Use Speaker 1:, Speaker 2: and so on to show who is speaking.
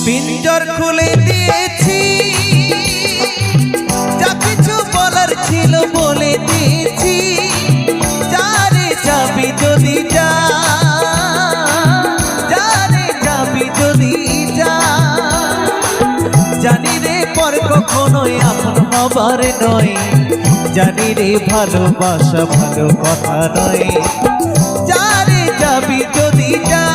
Speaker 1: পিঞ্জর খুলে দিয়েছি, যা কিছু বলার ছিল বলে দিয়েছি। যারে যাবি যদি যা, যারে যাবি যদি যা। জানি রে পর কখনোই আপন হবার নয়, জানি রে ভালোবাসা ভালো কথা নয়। যারে যাবি যদি যা।